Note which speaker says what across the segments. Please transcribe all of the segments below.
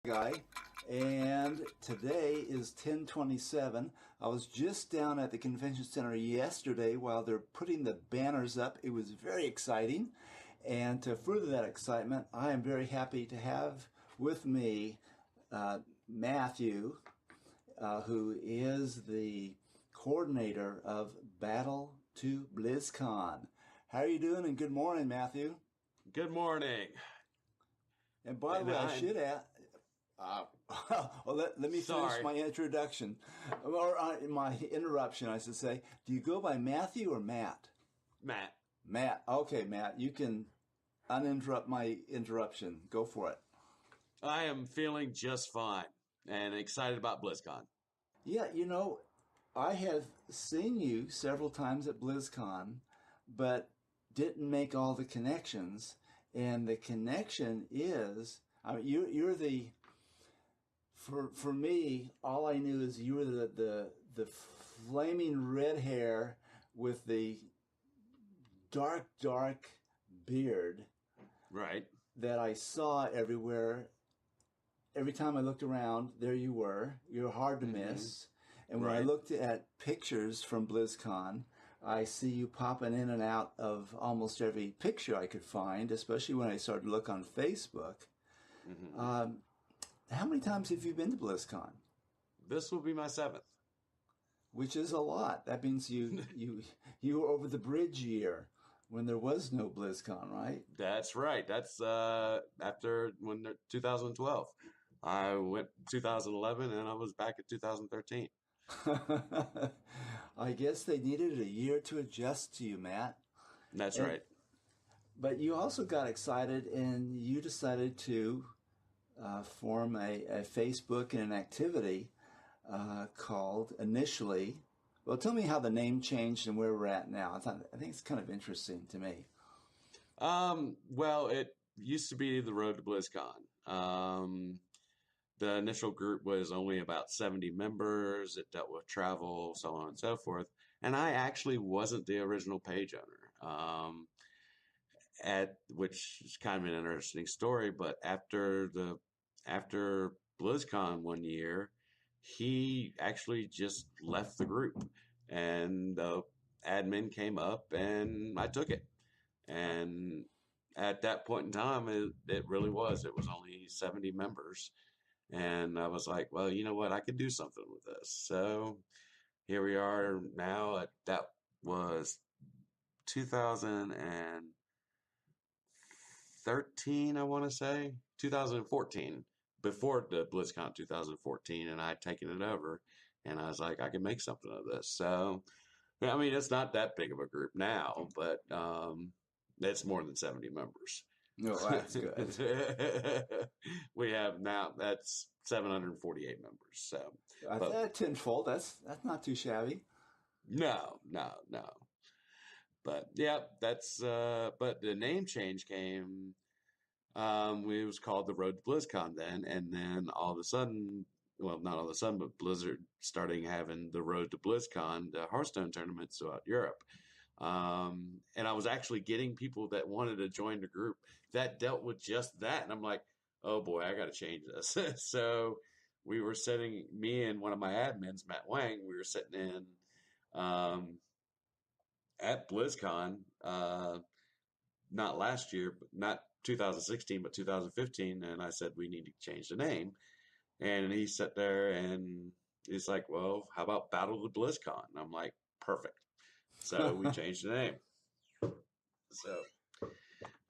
Speaker 1: Guy, and today is 10/27. I was just down at the convention center yesterday while they're putting the banners up. It was very exciting, and to further that excitement, I am very happy to have with me Matthew, who is the coordinator of Battle to BlizzCon. How are you doing? And good morning, Matthew.
Speaker 2: Good morning.
Speaker 1: And by the way, I should add. Well, let me finish my introduction, or my interruption, I should say. Do you go by Matthew or Matt?
Speaker 2: Matt.
Speaker 1: Matt. Okay, Matt, you can uninterrupt my interruption. Go for it.
Speaker 2: I am feeling just fine and excited about BlizzCon.
Speaker 1: Yeah, I have seen you several times at BlizzCon, but didn't make all the connections. And the connection is, you're the... For me, all I knew is you were the flaming red hair with the dark beard.
Speaker 2: Right.
Speaker 1: That I saw everywhere. Every time I looked around, there you were. You're hard to miss. And when I looked at pictures from BlizzCon, I see you popping in and out of almost every picture I could find, especially when I started to look on Facebook. Mm-hmm. How many times have you been to BlizzCon?
Speaker 2: This will be my 7th.
Speaker 1: Which is a lot. That means you were over the bridge year when there was no BlizzCon, right?
Speaker 2: That's right. That's after 2012. I went 2011 and I was back in 2013.
Speaker 1: I guess they needed a year to adjust to you, Matt.
Speaker 2: That's right.
Speaker 1: But you also got excited and you decided to form a Facebook and an activity called initially. Well, tell me how the name changed and where we're at now. I think it's kind of interesting to me.
Speaker 2: Well, it used to be the Road to BlizzCon. The initial group was only about 70 members. It dealt with travel, so on and so forth. And I actually wasn't the original page owner. Which is kind of an interesting story, but after BlizzCon one year, he actually just left the group, and the admin came up, and I took it. And at that point in time, it really was. It was only 70 members, and I was like, well, you know what? I could do something with this. So here we are now. That was 2013, I want to say, 2014, before the BlizzCon 2014, and I'd taken it over, and I was like, I can make something of this. So, I mean, it's not that big of a group now, but it's more than 70 members.
Speaker 1: No, that's good.
Speaker 2: We have now, that's 748 members. So
Speaker 1: that tenfold, that's not too shabby.
Speaker 2: No. But yeah, that's but the name change came. It was called the Road to BlizzCon then, and then all of a sudden, well, not all of a sudden, but Blizzard starting having the Road to BlizzCon, the Hearthstone tournaments throughout Europe. And I was actually getting people that wanted to join the group that dealt with just that, and I'm like, oh boy, I got to change this. So we were sitting, me and one of my admins, Matt Wang, we were sitting in at BlizzCon, not last year, but not 2016, but 2015. And I said, we need to change the name. And he sat there and he's like, well, how about Battle to BlizzCon? And I'm like, perfect. So we changed the name. So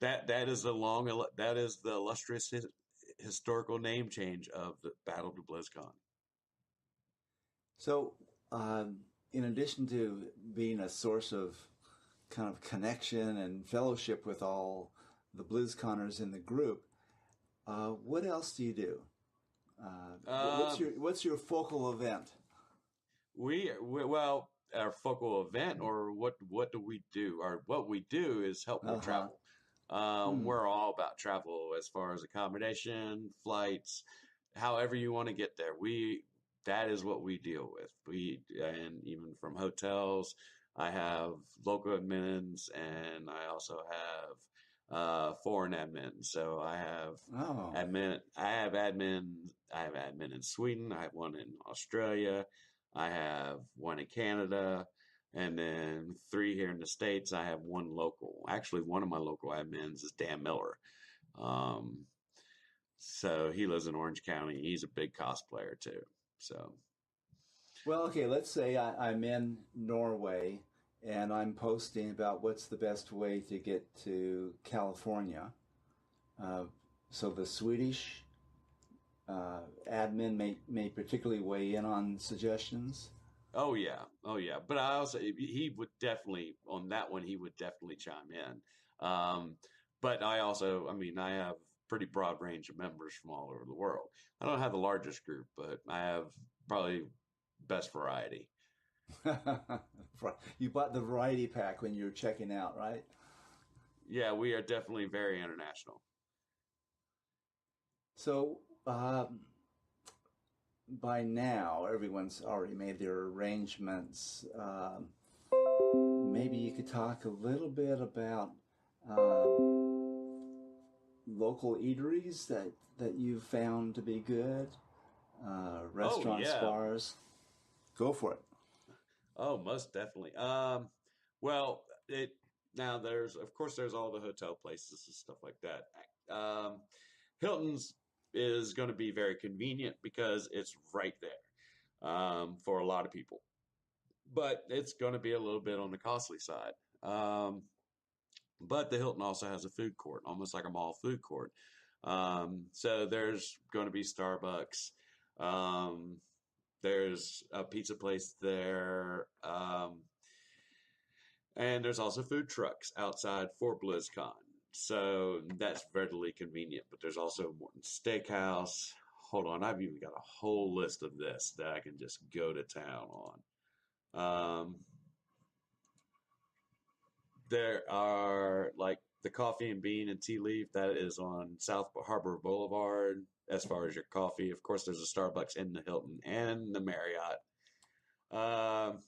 Speaker 2: that is the illustrious historical name change of the Battle to BlizzCon.
Speaker 1: So, in addition to being a source of kind of connection and fellowship with all the BlizzConners in the group, what else do you do? What's your focal event?
Speaker 2: Well, our focal event, or what do we do? Or what we do is help with travel. We're all about travel as far as accommodation, flights, however you want to get there. That is what we deal with. And even from hotels, I have local admins, and I also have foreign admin. So I have
Speaker 1: Oh,
Speaker 2: admin. I have admin in Sweden. I have one in Australia. I have one in Canada, and then 3 here in the States. I have one local. Actually, one of my local admins is Dan Miller. Um, so he lives in Orange County. He's a big cosplayer too. So
Speaker 1: well, okay, let's say I'm in Norway and I'm posting about what's the best way to get to California. Uh, so the Swedish admin may particularly weigh in on suggestions.
Speaker 2: oh yeah. But I also he would definitely on that one. He would definitely chime in. But I mean, I have pretty broad range of members from all over the world. I don't have the largest group, but I have probably best variety.
Speaker 1: You bought the variety pack when you were checking out, right?
Speaker 2: Yeah, we are definitely very international.
Speaker 1: So by now, everyone's already made their arrangements. Maybe you could talk a little bit about uh, local eateries that you've found to be good,
Speaker 2: Oh
Speaker 1: restaurants,
Speaker 2: yeah.
Speaker 1: bars. Go for it.
Speaker 2: Oh, most definitely. Well, it now there's of course there's all the hotel places and stuff like that. Hilton's is going to be very convenient because it's right there for a lot of people, but it's going to be a little bit on the costly side. But the Hilton also has a food court, almost like a mall food court. So there's going to be Starbucks. Um, there's a pizza place there. And there's also food trucks outside for BlizzCon. So that's readily convenient. But there's also Morton Steakhouse. Hold on, I've even got a whole list of this that I can just go to town on. There are like the Coffee and Bean and Tea Leaf that is on South Harbor Boulevard. As far as your coffee, of course, there's a Starbucks in the Hilton and the Marriott. Um,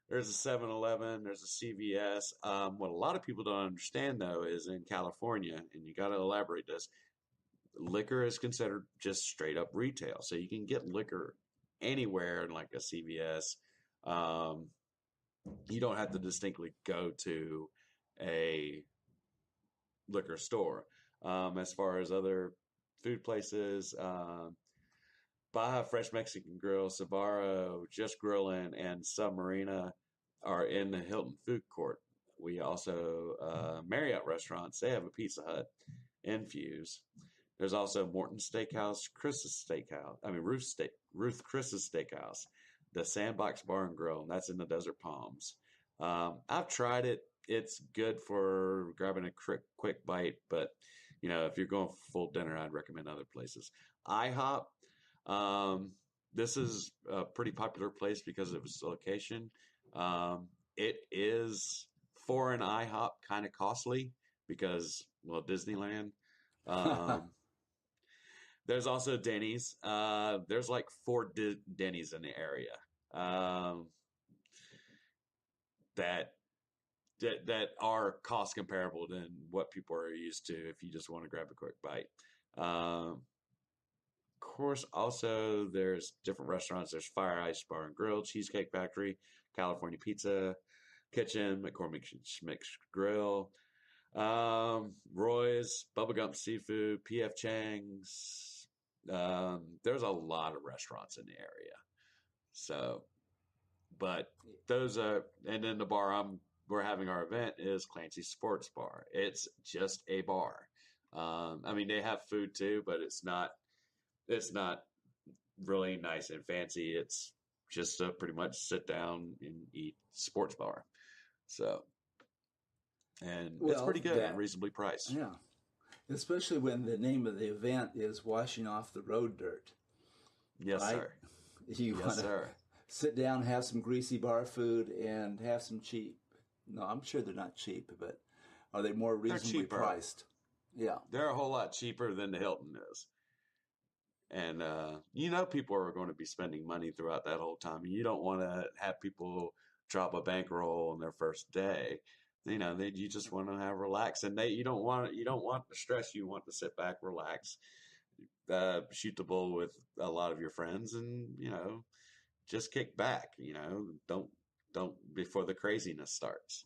Speaker 2: there's a 7-Eleven, there's a CVS. What a lot of people don't understand, though, is in California, and you got to elaborate this, liquor is considered just straight up retail. So you can get liquor anywhere in like a CVS. Um, you don't have to distinctly go to a liquor store. As far as other food places, Baja Fresh Mexican Grill, Sabaro, Just Grillin', and Submarina are in the Hilton Food Court. We also, Marriott restaurants, they have a Pizza Hut in Fuse. There's also Morton Steakhouse, Chris's Steakhouse, Ruth Chris's Steakhouse, the Sandbox Bar and Grill, and that's in the Desert Palms. I've tried it. It's good for grabbing a quick bite, but if you're going for full dinner, I'd recommend other places. IHOP, this is a pretty popular place because of its location. It is for an IHOP kind of costly because, well, Disneyland. Um, there's also Denny's. There's like 4 Denny's in the area that that are cost comparable than what people are used to if you just want to grab a quick bite. Of course, also there's different restaurants. There's Fire Ice Bar and Grill, Cheesecake Factory, California Pizza Kitchen, McCormick Schmick's Grill, Roy's, Bubba Gump Seafood, PF Chang's. There's a lot of restaurants in the area. So, but those are, and then the bar we're having our event is Clancy Sports Bar. It's just a bar. I mean, they have food too, but it's not really nice and fancy. It's just a pretty much sit down and eat sports bar. So, and it's
Speaker 1: Well,
Speaker 2: pretty good and reasonably priced.
Speaker 1: yeah, especially when the name of the event is washing off the road dirt,
Speaker 2: Yes,
Speaker 1: right?
Speaker 2: sir.
Speaker 1: You
Speaker 2: Yes,
Speaker 1: want to
Speaker 2: sir.
Speaker 1: sit down, have some greasy bar food, and have some cheap. No, I'm sure they're not cheap, but are they more
Speaker 2: They're
Speaker 1: reasonably
Speaker 2: cheaper.
Speaker 1: priced? Yeah.
Speaker 2: They're a whole lot cheaper than the Hilton is. And people are going to be spending money throughout that whole time. And you don't want to have people drop a bankroll on their first day. you just want to have relax, and you don't want the stress. You want to sit back, relax, shoot the bull with a lot of your friends, and just kick back. Don't before the craziness starts.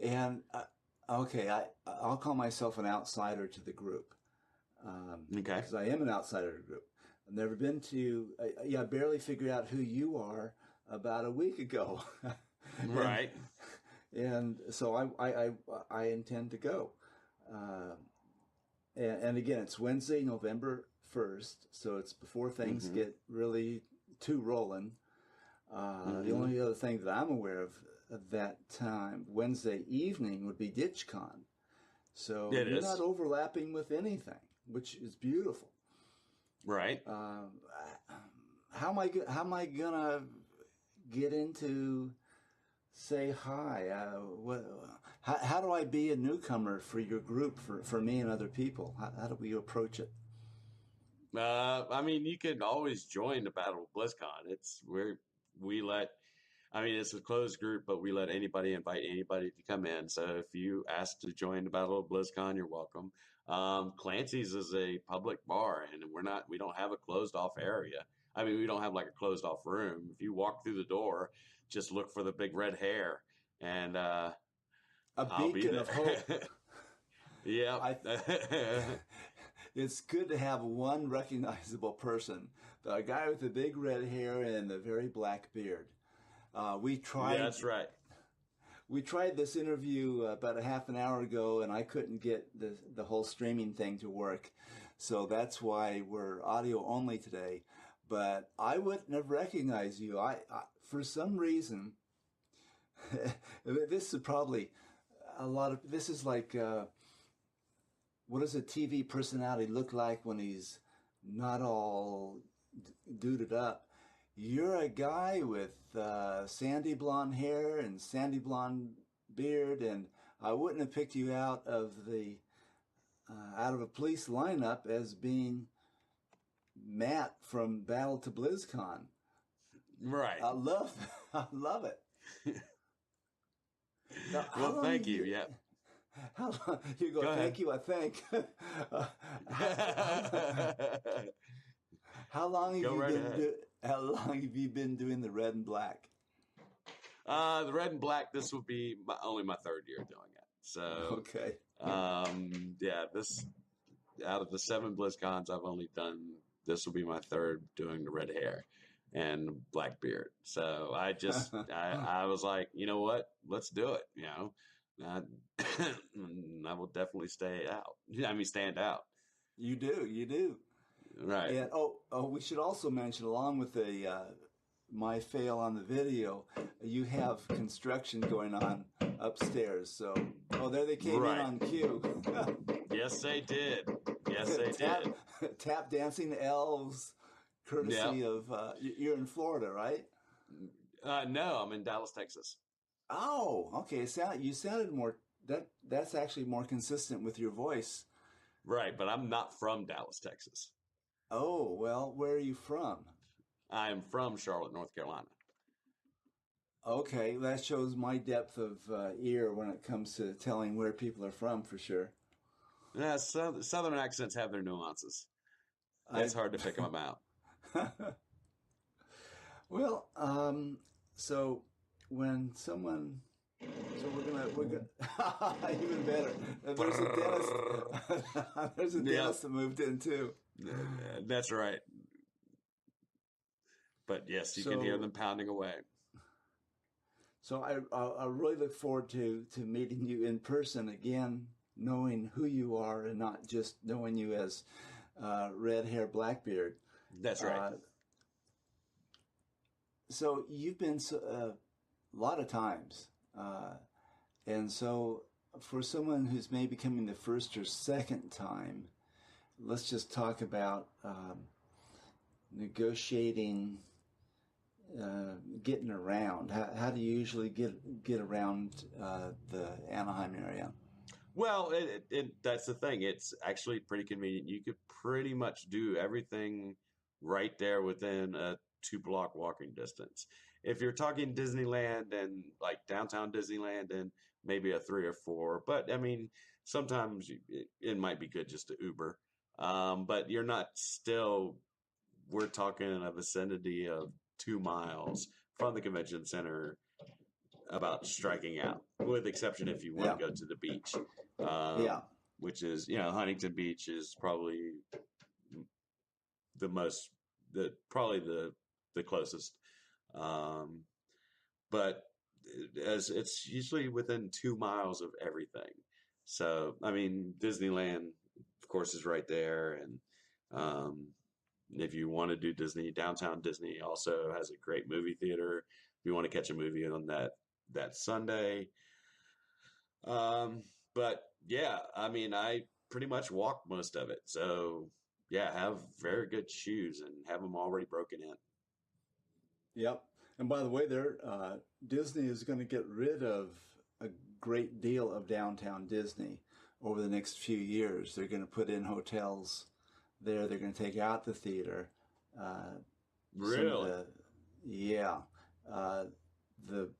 Speaker 1: And okay, I'll call myself an outsider to the group.
Speaker 2: Okay.
Speaker 1: Because I am an outsider to the group. I've never been to. I barely figured out who you are about a week ago.
Speaker 2: Right.
Speaker 1: And so I intend to go. And again, it's Wednesday, November 1st, so it's before things get really too rolling. The only other thing that I'm aware of that time, Wednesday evening, would be DitchCon. So you're not overlapping with anything, which is beautiful.
Speaker 2: Right.
Speaker 1: How am I gonna get into say hi? How do I be a newcomer for your group, for me and other people? How do we approach it?
Speaker 2: I mean, you can always join the Battle of BlizzCon. It's it's a closed group, but we let anybody invite anybody to come in. So if you ask to join the Battle of BlizzCon, you're welcome. Clancy's is a public bar, and we don't have a closed off area. I mean, we don't have like a closed off room. If you walk through the door, just look for the big red hair, and
Speaker 1: a beacon of hope.
Speaker 2: Yeah.
Speaker 1: It's good to have one recognizable person, a guy with the big red hair and the very black beard. We tried.
Speaker 2: Yeah, that's right.
Speaker 1: We tried this interview about a half an hour ago, and I couldn't get the whole streaming thing to work. So that's why we're audio only today. But I wouldn't have recognized you. I for some reason, this is probably this is like, what does a TV personality look like when he's not all duded up? You're a guy with sandy blonde hair and sandy blonde beard, and I wouldn't have picked you out of a police lineup as being Matt from Battle to BlizzCon.
Speaker 2: Right.
Speaker 1: I love it. Now,
Speaker 2: well, thank you. Yeah.
Speaker 1: How long you go? Thank you. I think. How long have you been doing the red and black?
Speaker 2: The red and black. This will be only my third year doing it. So
Speaker 1: okay.
Speaker 2: Yeah. This out of the 7 BlizzCons I've only done. This will be my third doing the red hair and black beard. So I just I was like, you know what? Let's do it. I will definitely stand out. You do.
Speaker 1: Right. And we should also mention, along with my fail on the video, you have construction going on upstairs. So, there they came in on cue.
Speaker 2: Yes, they did. Yes, they did.
Speaker 1: Tap dancing elves, courtesy of you're in Florida, right?
Speaker 2: No, I'm in Dallas, Texas.
Speaker 1: Oh, okay. You sounded more. That's actually more consistent with your voice.
Speaker 2: Right, but I'm not from Dallas, Texas.
Speaker 1: Oh, well, where are you from?
Speaker 2: I am from Charlotte, North Carolina.
Speaker 1: Okay, that shows my depth of ear when it comes to telling where people are from, for sure.
Speaker 2: Yeah, Southern accents have their nuances. It's hard to pick them out.
Speaker 1: Well, so when someone... So we're gonna even better. There's a dentist that moved in too.
Speaker 2: That's right. But yes, you can hear them pounding away.
Speaker 1: So I really look forward to meeting you in person again, knowing who you are and not just knowing you as red hair, Blackbeard.
Speaker 2: That's right.
Speaker 1: So you've been a lot of times. And so for someone who's maybe coming the first or second time, let's just talk about negotiating, getting around. How do you usually get around the Anaheim area?
Speaker 2: Well, that's the thing. It's actually pretty convenient. You could pretty much do everything right there within a 2-block walking distance. if you're talking Disneyland and like downtown Disneyland, then maybe a 3 or 4. But I mean, sometimes it might be good just to Uber. But you're not still, we're talking in a vicinity of 2 miles from the convention center about striking out, with exception if you want to go to the beach. Which is, Huntington Beach is probably probably the closest. But as it's usually within 2 miles of everything. So, I mean, Disneyland, of course, is right there. And if you want to do Disney, downtown Disney also has a great movie theater. If you want to catch a movie on that Sunday. But yeah, I mean, I pretty much walk most of it. So yeah, have very good shoes and have them already broken in.
Speaker 1: Yep. And by the way, Disney is going to get rid of a great deal of downtown Disney over the next few years. They're going to put in hotels there. They're going to take out the theater.
Speaker 2: Really?
Speaker 1: The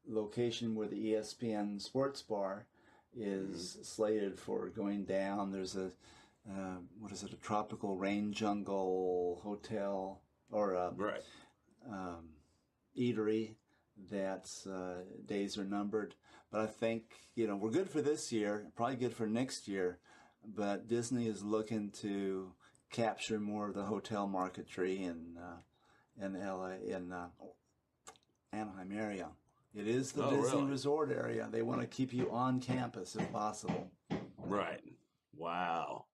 Speaker 1: location where the ESPN Sports Bar is slated for going down. There's a tropical rain jungle hotel or eatery that's days are numbered. But I think, we're good for this year, probably good for next year, but Disney is looking to capture more of the hotel marketry in LA, in Anaheim area. It is the Disney resort area. They want to keep you on campus if possible.
Speaker 2: Right. Wow.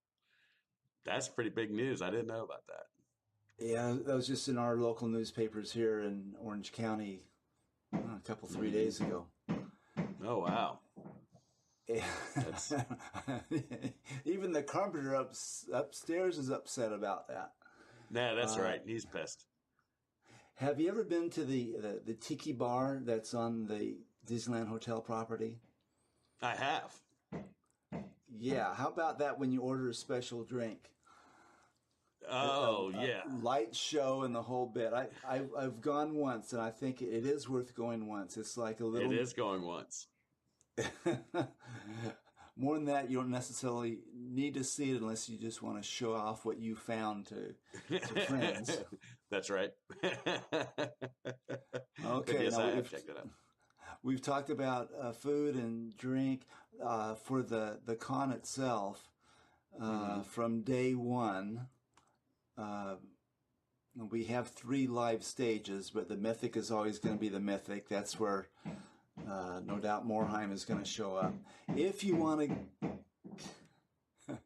Speaker 2: That's pretty big news. I didn't know about that.
Speaker 1: Yeah, that was just in our local newspapers here in Orange County a couple, 3 days ago.
Speaker 2: Oh, wow.
Speaker 1: Even the carpenter upstairs is upset about that.
Speaker 2: Nah, that's right. He's pissed.
Speaker 1: Have you ever been to the Tiki Bar that's on the Disneyland Hotel property?
Speaker 2: I have.
Speaker 1: Yeah. How about that when you order a special drink?
Speaker 2: Oh, yeah.
Speaker 1: Light show and the whole bit. I've gone once, and I think it is worth going once. It's like a little...
Speaker 2: It is going once.
Speaker 1: More than that, you don't necessarily need to see it unless you just want to show off what you found to friends.
Speaker 2: That's right.
Speaker 1: Okay.
Speaker 2: Yes,
Speaker 1: now
Speaker 2: I have checked it out.
Speaker 1: We've talked about food and drink for the con itself from day one. We have 3 live stages, but the Mythic is always going to be the Mythic. That's where no doubt Morheim is going to show up. If you want to...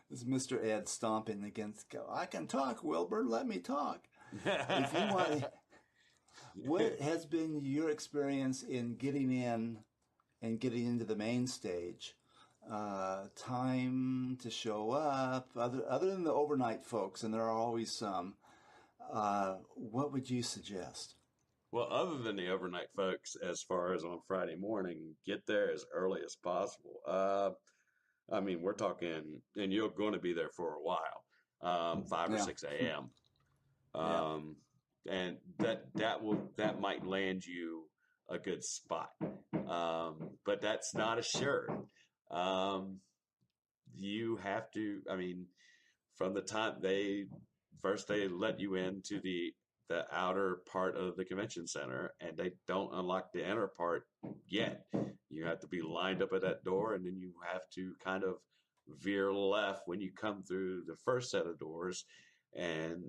Speaker 1: This is Mr. Ed stomping against... I can talk, Wilbur. Let me talk. If you want... What has been your experience in getting in and getting into the main stage? Time to show up, other than the overnight folks, and there are always some. What would you suggest?
Speaker 2: Well, other than the overnight folks, as far as on Friday morning, get there as early as possible. I mean, we're talking, and you're going to be there for a while, 5 or 6 a.m. And that might land you a good spot, but that's not assured. You have to. I mean, from the time they let you into the outer part of the convention center, and they don't unlock the inner part yet. You have to be lined up at that door, and then you have to kind of veer left when you come through the first set of doors and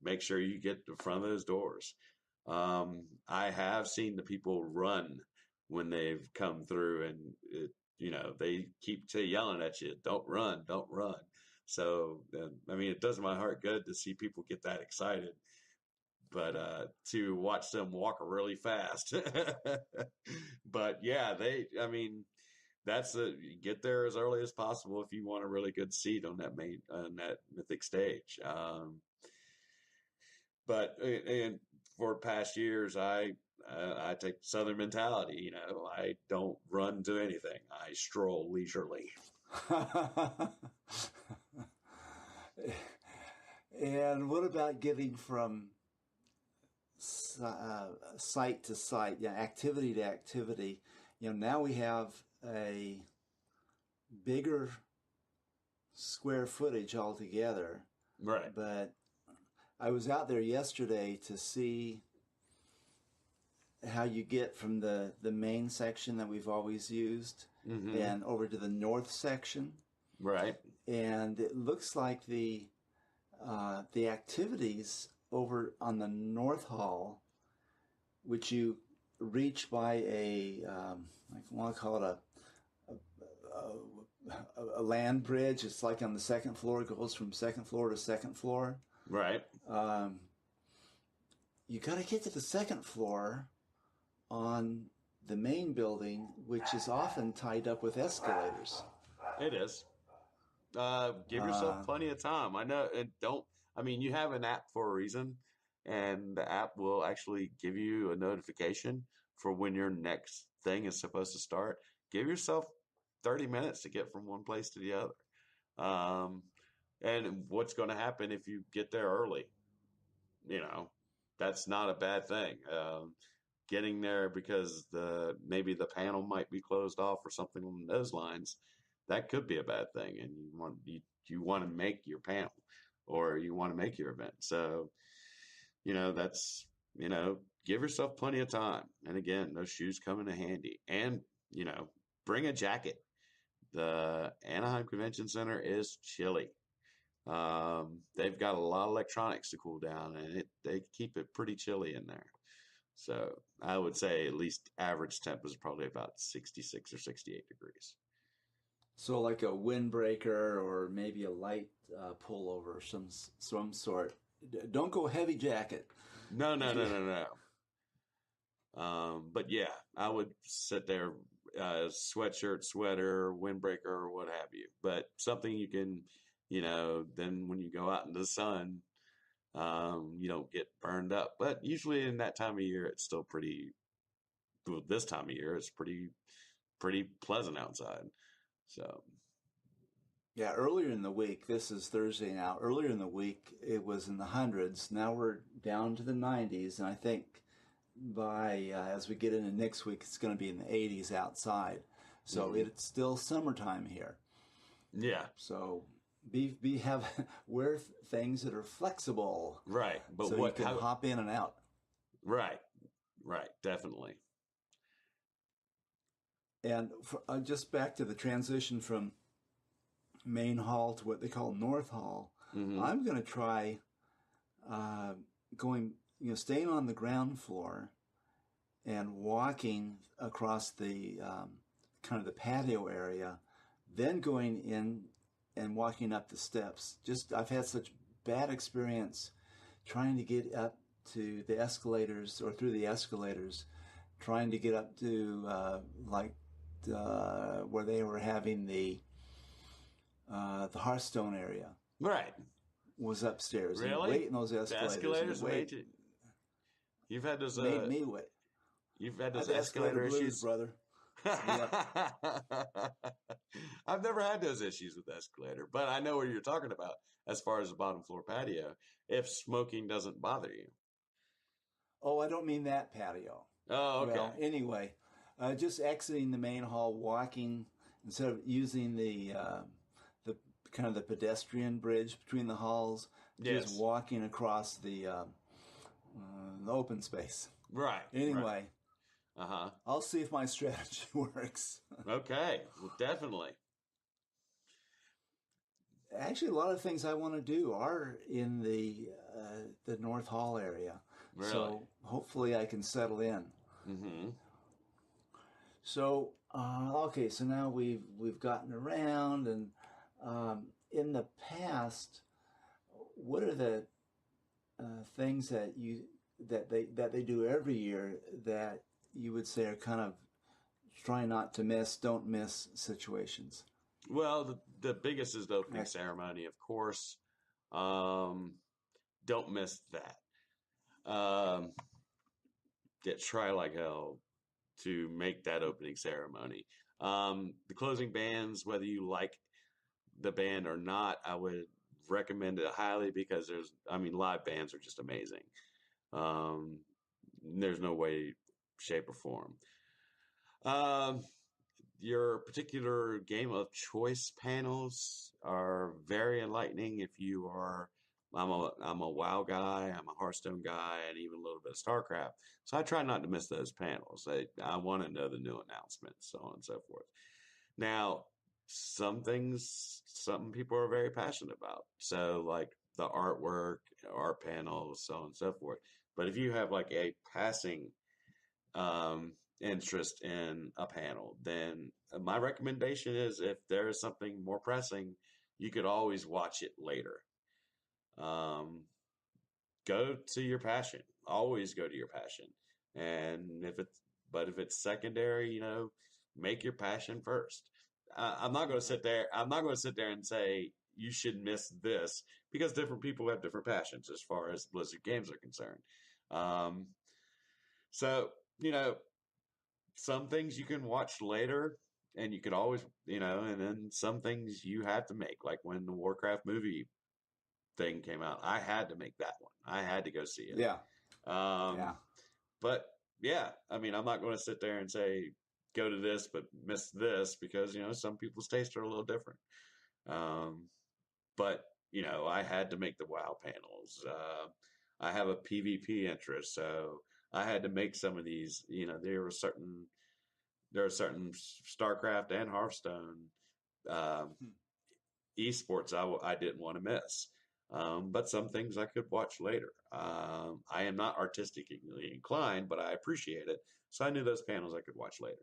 Speaker 2: make sure you get to front of those doors. I have seen the people run when they've come through, and they keep yelling at you, don't run. So, I mean, it does my heart good to see people get that excited. But to watch them walk really fast. But yeah, get there as early as possible if you want a really good seat on that Mythic stage. But for past years, I take Southern mentality. I don't run to anything. I stroll leisurely.
Speaker 1: And what about getting from site to site, yeah, activity to activity. Now we have a bigger square footage altogether.
Speaker 2: Right.
Speaker 1: But I was out there yesterday to see how you get from the main section that we've always used and over to the north section.
Speaker 2: Right.
Speaker 1: And it looks like the activities over on the North Hall, which you reach by I want to call it a land bridge. It's like on the second floor. It goes from second floor to second floor.
Speaker 2: Right.
Speaker 1: You got to get to the second floor on the main building, which is often tied up with escalators.
Speaker 2: It is. Give yourself plenty of time. I know, and you have an app for a reason, and the app will actually give you a notification for when your next thing is supposed to start. Give yourself 30 minutes to get from one place to the other. And what's going to happen if you get there early? That's not a bad thing. Getting there because maybe the panel might be closed off or something along those lines, that could be a bad thing. And you want to make your panel or you want to make your event. So, that's, give yourself plenty of time. And again, those shoes come in handy. And, bring a jacket. The Anaheim Convention Center is chilly. They've got a lot of electronics to cool down, and they keep it pretty chilly in there. So I would say at least average temp is probably about 66 or 68 degrees.
Speaker 1: So like a windbreaker or maybe a light pullover or some sort. Don't go heavy jacket.
Speaker 2: No. But yeah, I would sit there, sweatshirt, sweater, windbreaker, or what have you. But something you can, then when you go out in the sun, you don't get burned up. But usually in that time of year, it's still this time of year, it's pretty pleasant outside. So.
Speaker 1: Yeah, earlier in the week, this is Thursday now, earlier in the week, it was in the hundreds. Now we're down to the 90s. And I think by, as we get into next week, it's going to be in the 80s outside. So it's still summertime here.
Speaker 2: Yeah.
Speaker 1: So wear things that are flexible.
Speaker 2: Right. But
Speaker 1: so you can hop in and out.
Speaker 2: Right. Definitely.
Speaker 1: And just back to the transition from main hall to what they call North Hall, I'm going to try staying on the ground floor and walking across the kind of the patio area, then going in and walking up the steps. I've had such bad experience trying to get up to the escalators or through the escalators, trying to get up to where they were having the Hearthstone area.
Speaker 2: Right.
Speaker 1: Was upstairs.
Speaker 2: Really?
Speaker 1: And wait in those escalators.
Speaker 2: The escalators made you. You've had those.
Speaker 1: Made me wait.
Speaker 2: You've had those escalator
Speaker 1: blues,
Speaker 2: issues,
Speaker 1: brother.
Speaker 2: I've never had those issues with the escalator, but I know what you're talking about as far as the bottom floor patio. If smoking doesn't bother you.
Speaker 1: Oh, I don't mean that patio.
Speaker 2: Oh, okay.
Speaker 1: Well, anyway, just exiting the main hall, walking instead of using the kind of the pedestrian bridge between the halls.
Speaker 2: Yes.
Speaker 1: Just walking across the open space.
Speaker 2: Right.
Speaker 1: Anyway.
Speaker 2: Right.
Speaker 1: I'll see if my strategy works.
Speaker 2: Okay. Well, definitely.
Speaker 1: Actually, a lot of things I want to do are in the North Hall area.
Speaker 2: Really?
Speaker 1: So hopefully I can settle in. So, okay, so now we've gotten around, and in the past, what are the things that they do every year that you would say are kind of try not to miss, don't miss situations?
Speaker 2: Well, the biggest is the opening ceremony, of course. Don't miss that. Try like hell to make that opening ceremony. The closing bands, whether you like the band or not, I would recommend it highly because live bands are just amazing. there's no way, shape, or form. Um, your particular game of choice panels are very enlightening if you are. I'm a WoW guy, I'm a Hearthstone guy, and even a little bit of StarCraft. So I try not to miss those panels. I want to know the new announcements, so on and so forth. Now, some things, some people are very passionate about. So like the artwork, art panels, so on and so forth. But if you have like a passing interest in a panel, then my recommendation is if there is something more pressing, you could always watch it later. Um, go to your passion. Always go to your passion. And if it's secondary, make your passion first. I'm not going to sit there. I'm not going to sit there and say you should miss this because different people have different passions as far as Blizzard games are concerned. Um, so, you know, some things you can watch later and you could always, and then some things you have to make, like when the Warcraft movie thing came out, I had to make that one. I had to go see it.
Speaker 1: Yeah.
Speaker 2: Um, but yeah, I mean, I'm not going to sit there and say, go to this, but miss this because, some people's tastes are a little different. But, I had to make the WoW panels. I have a PvP interest, so I had to make some of these, there are certain StarCraft and Hearthstone um, esports I didn't want to miss. But some things I could watch later. I am not artistically inclined, but I appreciate it. So I knew those panels I could watch later.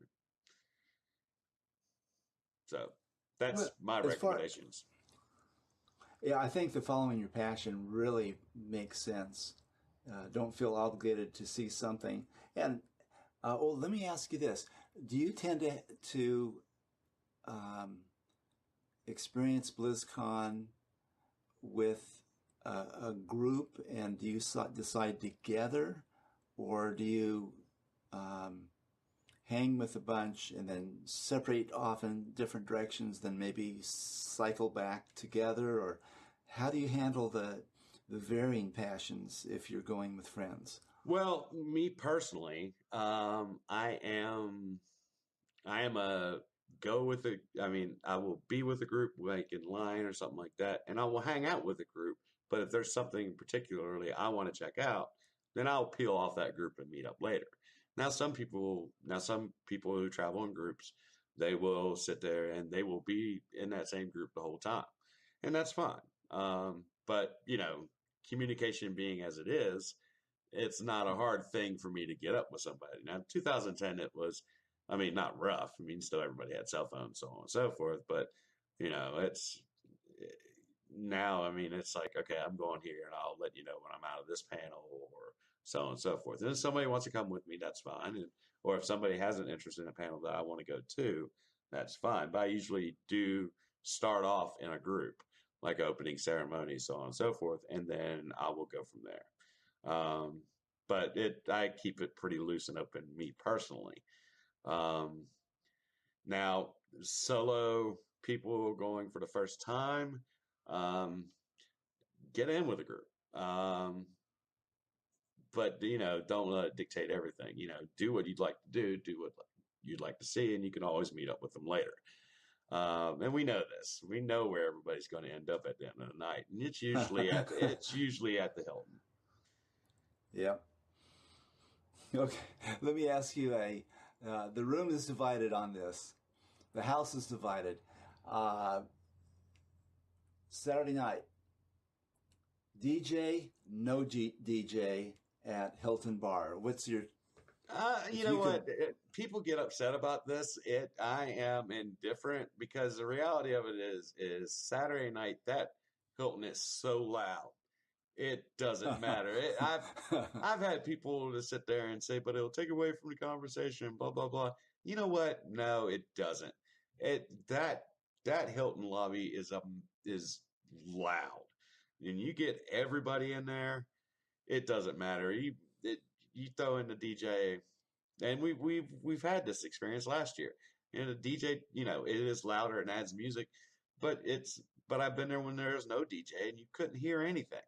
Speaker 2: So that's my recommendations.
Speaker 1: Yeah, I think the following your passion really makes sense. Don't feel obligated to see something. And let me ask you this: do you tend to experience BlizzCon with a group, and do you decide together, or do you hang with a bunch and then separate off in different directions, then maybe cycle back together? Or how do you handle the varying passions if you're going with friends?
Speaker 2: Well, me personally, I am a go with it. I mean, I will be with a group like in line or something like that, and I will hang out with a group. But if there's something particularly I want to check out, then I'll peel off that group and meet up later. Some people who travel in groups, they will sit there and they will be in that same group the whole time, and that's fine. But communication being as it is, it's not a hard thing for me to get up with somebody. Now, 2010, it was, I mean, not rough. I mean, still everybody had cell phones, so on and so forth. But, it's now, I mean, it's like, okay, I'm going here and I'll let you know when I'm out of this panel or so on and so forth. And if somebody wants to come with me, that's fine. Or if somebody has an interest in a panel that I want to go to, that's fine. But I usually do start off in a group, like opening ceremony, so on and so forth. And then I will go from there. But I keep it pretty loose and open, me personally. Now, solo people going for the first time, get in with a group. But don't let it dictate everything. Do what you'd like to do what you'd like to see, and you can always meet up with them later. And we know this. We know where everybody's going to end up at the end of the night, and it's usually at the Hilton.
Speaker 1: Yep. Okay. Let me ask you the room is divided on this. The house is divided. Saturday night, DJ, no DJ at Hilton Bar. What's your...
Speaker 2: you know what? People get upset about this. I am indifferent because the reality of it is Saturday night, that Hilton is so loud. It doesn't matter. I've had people to sit there and say, but it'll take away from the conversation, blah, blah, blah. You know what? No, it doesn't. That Hilton lobby is loud. And you get everybody in there, it doesn't matter. You throw in the DJ, and we've had this experience last year. The DJ, it is louder and adds music, but I've been there when there's no DJ and you couldn't hear anything.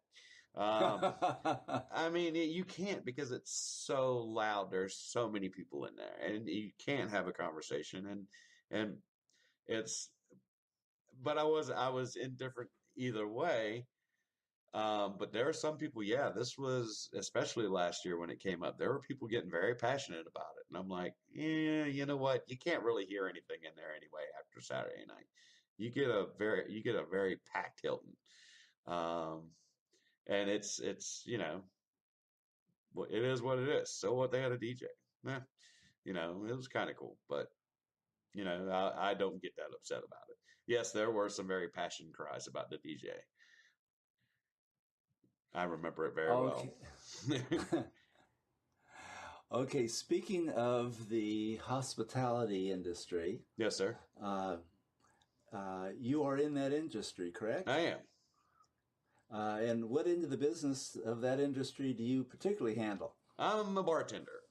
Speaker 2: I mean, you can't because it's so loud. There's so many people in there, and you can't have a conversation. And it's, but I was indifferent either way. But there are some people, yeah, this was especially last year when it came up. There were people getting very passionate about it, and I'm like, yeah, you know what? You can't really hear anything in there anyway after Saturday night. You get a very packed Hilton, um, and it's it is what it is. So what, they had a DJ. Eh, it was kind of cool, but I don't get that upset about it. Yes, there were some very passionate cries about the DJ. I remember it very well.
Speaker 1: Okay. Okay, speaking of the hospitality industry,
Speaker 2: Yes, sir.
Speaker 1: you are in that industry, correct?
Speaker 2: I am.
Speaker 1: And what end of the business of that industry do you particularly handle?
Speaker 2: I'm a bartender.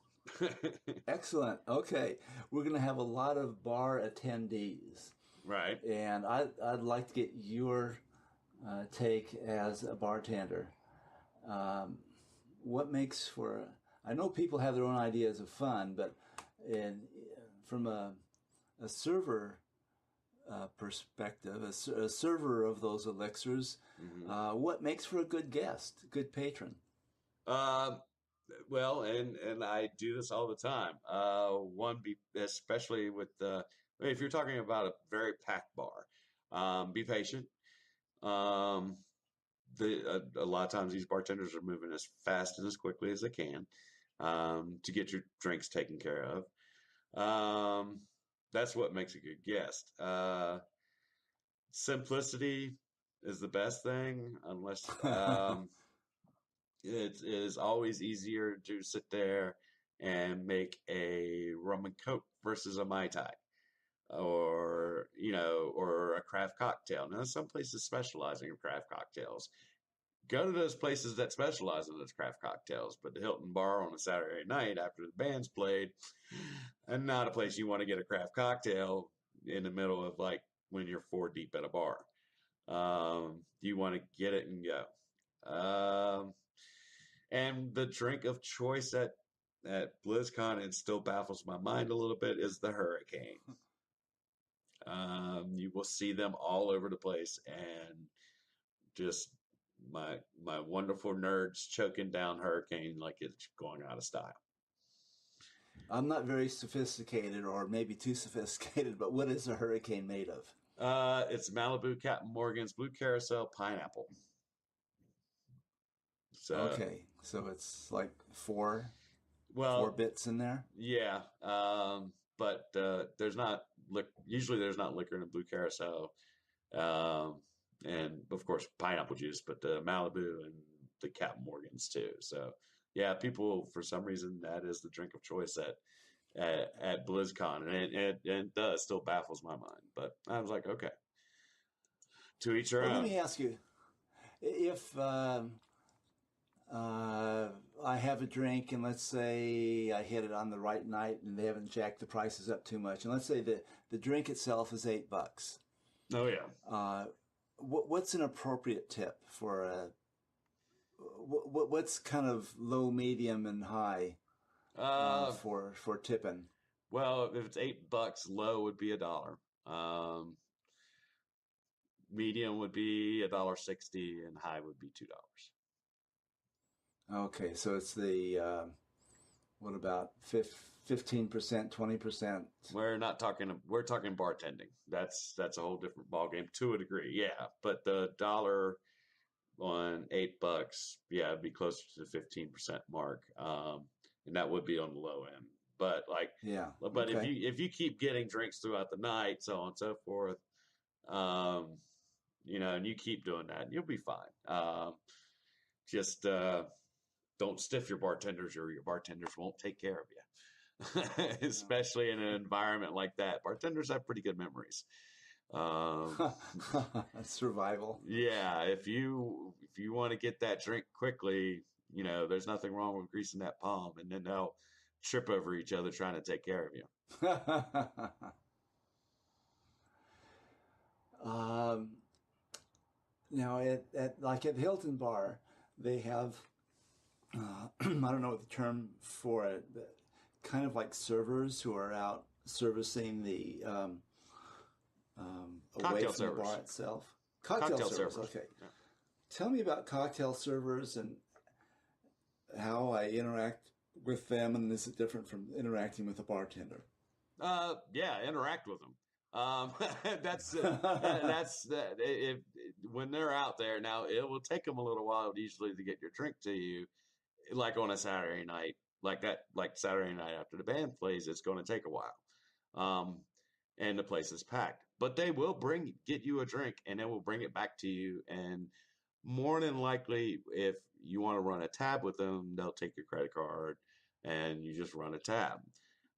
Speaker 1: Excellent. Okay, we're going to have a lot of bar attendees,
Speaker 2: Right.
Speaker 1: and I'd like to get your take as a bartender. What makes for? I know people have their own ideas of fun, but from a server perspective, a server of those elixirs, what makes for a good guest, good patron?
Speaker 2: Well, and I do this all the time. Especially with if you're talking about a very packed bar, be patient. Um, a lot of times these bartenders are moving as fast and as quickly as they can to get your drinks taken care of. That's what makes a good guest. Simplicity is the best thing, unless it is always easier to sit there and make a rum and coke versus a Mai Tai, or a craft cocktail. Now, some places specialize in craft cocktails. Go to those places that specialize in those craft cocktails, but the Hilton Bar on a Saturday night after the band's played, and not a place you want to get a craft cocktail in the middle of, like, when you're four deep at a bar. You want to get it and go. And the drink of choice at BlizzCon, it still baffles my mind a little bit, is the Hurricane. You will see them all over the place, and just my wonderful nerds choking down Hurricane like it's going out of style.
Speaker 1: I'm not very sophisticated, or maybe too sophisticated, but what is a Hurricane made of?
Speaker 2: It's Malibu Captain Morgan's Blue Carousel Pineapple. So,
Speaker 1: okay, so it's like four
Speaker 2: well,
Speaker 1: bits in there.
Speaker 2: Yeah, but there's not usually there's not liquor in a Blue Carousel, and of course pineapple juice, but the Malibu and the Captain Morgan's too. So yeah, people, for some reason, that is the drink of choice at BlizzCon, and it does still baffles my mind. But I was like, okay, to each their own.
Speaker 1: Let me ask you, if I have a drink, and let's say I hit it on the right night, and they haven't jacked the prices up too much, and let's say the drink itself is $8.
Speaker 2: Oh yeah.
Speaker 1: What's an appropriate tip for a? What's kind of low, medium, and high for tipping?
Speaker 2: Well, if it's $8, low would be $1. Medium would be $1.60, and high would be $2.
Speaker 1: Okay, so it's the what about 15%, 20%?
Speaker 2: We're talking bartending. That's a whole different ballgame to a degree, yeah. But the dollar on $8, yeah, it'd be closer to the 15% mark, and that would be on the low end. But
Speaker 1: yeah,
Speaker 2: but
Speaker 1: okay.
Speaker 2: if you keep getting drinks throughout the night, so on and so forth, and you keep doing that, you'll be fine. Just don't stiff your bartenders, or your bartenders won't take care of you. Especially in an environment like that. Bartenders have pretty good memories.
Speaker 1: Survival.
Speaker 2: Yeah, if you want to get that drink quickly, there's nothing wrong with greasing that palm, and then they'll trip over each other trying to take care of you.
Speaker 1: Now, at the Hilton Bar, they have don't know what the term for it, but kind of like servers who are out servicing the away
Speaker 2: Cocktail
Speaker 1: from the bar
Speaker 2: servers.
Speaker 1: itself.
Speaker 2: Cocktail
Speaker 1: Servers,
Speaker 2: servers.
Speaker 1: okay.
Speaker 2: Yeah.
Speaker 1: Tell me about cocktail servers and how I interact with them, and is it different from interacting with a bartender?
Speaker 2: Yeah, interact with them. That's if when they're out there now, it will take them a little while usually to get your drink to you, like on a Saturday night, like Saturday night after the band plays, it's going to take a while, and the place is packed. But they will get you a drink, and they will bring it back to you. And more than likely, if you want to run a tab with them, they'll take your credit card, and you just run a tab.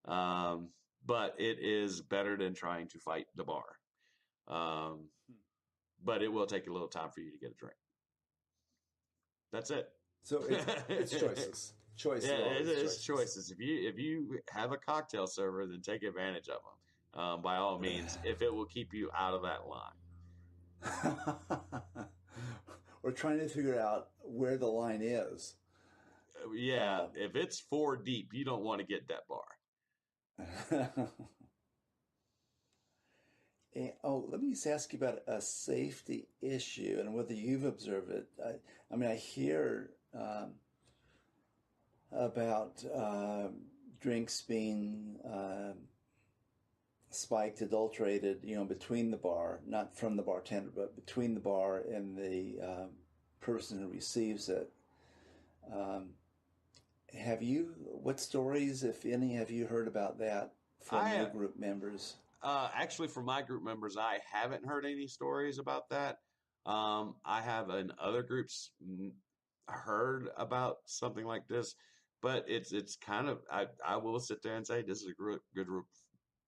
Speaker 2: Um, but it is better than trying to fight the bar. Um, but it will take a little time for you to get a drink. That's it.
Speaker 1: So it's choices. Choices.
Speaker 2: Yeah,
Speaker 1: choices.
Speaker 2: it's choices. If you have a cocktail server, then take advantage of them. By all means, if it will keep you out of that line.
Speaker 1: We're trying to figure out where the line is.
Speaker 2: Yeah, if it's 4 deep, you don't want to get that bar.
Speaker 1: And, let me just ask you about a safety issue and whether you've observed it. I mean, I hear about drinks being spiked, adulterated, between the bar, not from the bartender, but between the bar and the person who receives it. What stories, if any, have you heard about that from your group members?
Speaker 2: Actually, from my group members, I haven't heard any stories about that. I have in other groups heard about something like this, but it's kind of I will sit there and say this is a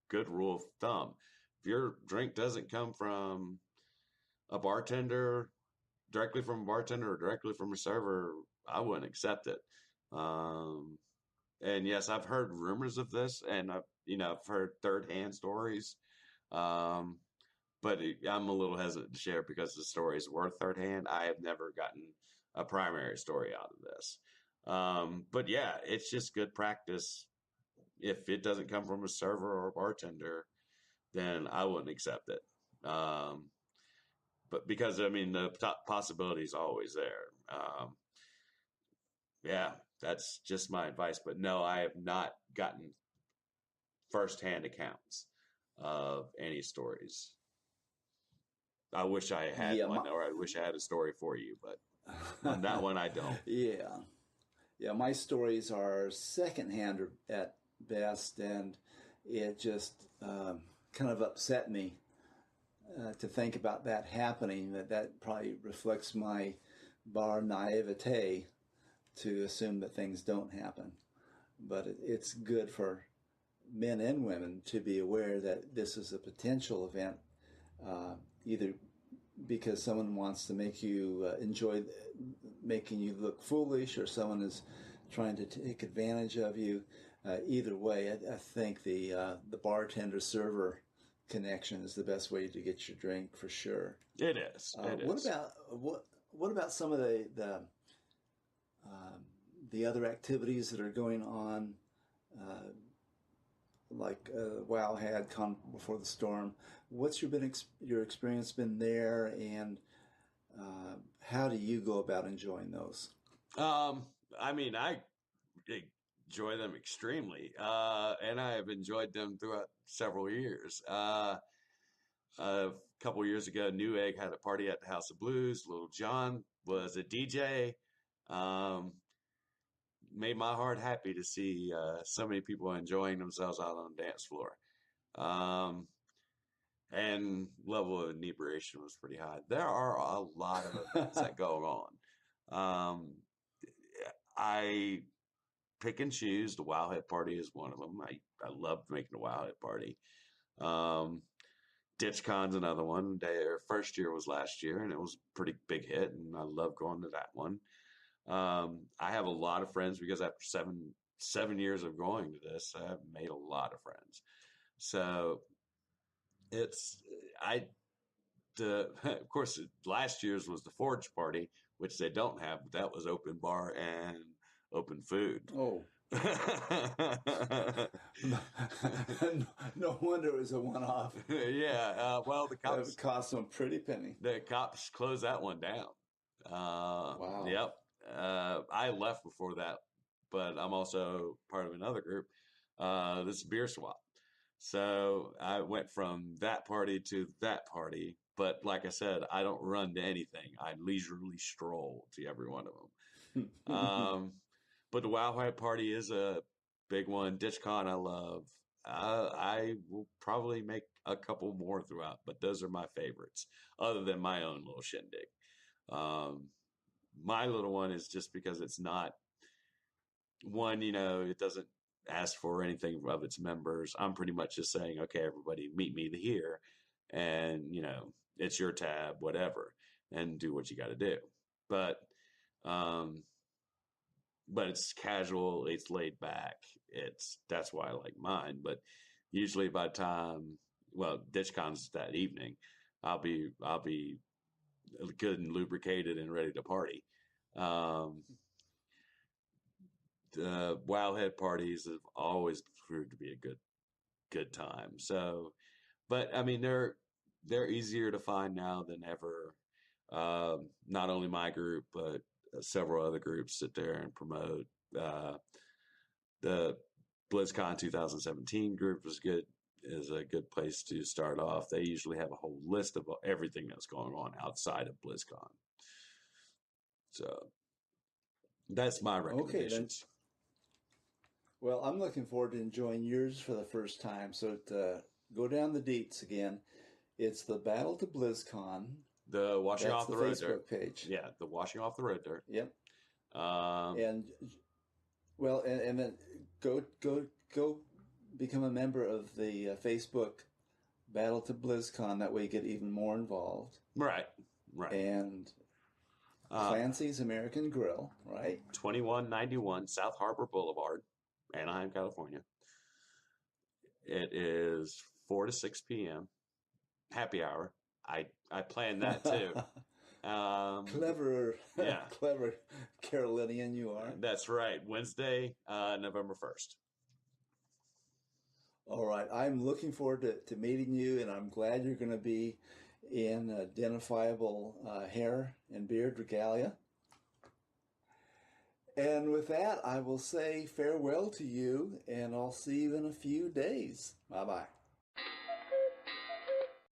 Speaker 2: good rule of thumb. If your drink doesn't come from a bartender, directly from a bartender or directly from a server, I wouldn't accept it. And yes, I've heard rumors of this, and I've heard third-hand stories. But I'm a little hesitant to share because the stories were third-hand. I have never gotten a primary story out of this. But yeah, it's just good practice. If it doesn't come from a server or a bartender, then I wouldn't accept it. But because, the possibility is always there. Yeah, that's just my advice. But no, I have not gotten firsthand accounts of any stories. I wish I had one, or I wish I had a story for you, but on that one I don't.
Speaker 1: Yeah, my stories are secondhand at best, and it just kind of upset me to think about that happening. That probably reflects my bar naivete to assume that things don't happen. But it's good for men and women to be aware that this is a potential event, either because someone wants to make you making you look foolish, or someone is trying to take advantage of you. Either way, I think the bartender server connection is the best way to get your drink for sure.
Speaker 2: It is.
Speaker 1: What about some of the other activities that are going on, like WoW had Con Before the Storm? What's your experience been there, and how do you go about enjoying those?
Speaker 2: I enjoy them extremely, and I have enjoyed them throughout several years. A couple years ago, Newegg had a party at the House of Blues. Little John was a DJ. Made my heart happy to see so many people enjoying themselves out on the dance floor. And level of inebriation was pretty high. There are a lot of events that go on. I pick and choose. The Wowhead Party is one of them. I love making the Wowhead Party. DitchCon's another one. Their first year was last year, and it was a pretty big hit, and I love going to that one. I have a lot of friends because after seven years of going to this, I've made a lot of friends. So of course, last year's was the Forge Party, which they don't have, but that was open bar and open food.
Speaker 1: Oh. No wonder it was a one-off.
Speaker 2: Yeah. Well, the cops
Speaker 1: That cost them a pretty penny.
Speaker 2: The cops closed that one down.
Speaker 1: Wow.
Speaker 2: Yep. I left before that, but I'm also part of another group. This is beer swap. So I went from that party to that party. But like I said, I don't run to anything. I leisurely stroll to every one of them. But the Wow White party is a big one. DitchCon I love. I will probably make a couple more throughout, but those are my favorites, other than my own little shindig. My little one is just because it's not one, it doesn't ask for anything of its members. I'm pretty much just saying, okay, everybody meet me here, and it's your tab, whatever, and do what you got to do. But it's casual, it's laid back. That's why I like mine. But usually by the time, DitchCon's that evening, I'll be good and lubricated and ready to party. The Wowhead parties have always proved to be a good time. So, but I mean, they're easier to find now than ever. Not only my group, but several other groups sit there and promote. The BlizzCon 2017 group is a good place to start off. They usually have a whole list of everything that's going on outside of BlizzCon. So that's my recommendations.
Speaker 1: Well, I'm looking forward to enjoying yours for the first time. So go down the deets again. It's the Battle to BlizzCon.
Speaker 2: The Washing Off the Road
Speaker 1: Facebook page.
Speaker 2: Yeah, the Washing Off the Road Dirt.
Speaker 1: Yep. And then go become a member of the Facebook Battle to BlizzCon. That way you get even more involved.
Speaker 2: Right.
Speaker 1: And Clancy's American Grill, right?
Speaker 2: 2191 South Harbor Boulevard, Anaheim, California. It is 4 to 6 p.m. Happy hour. I planned that too.
Speaker 1: Clever,
Speaker 2: yeah.
Speaker 1: Clever Carolinian you are.
Speaker 2: That's right. Wednesday, November 1st.
Speaker 1: All right. I'm looking forward to meeting you, and I'm glad you're going to be in identifiable hair and beard regalia. And with that, I will say farewell to you, and I'll see you in a few days. Bye-bye.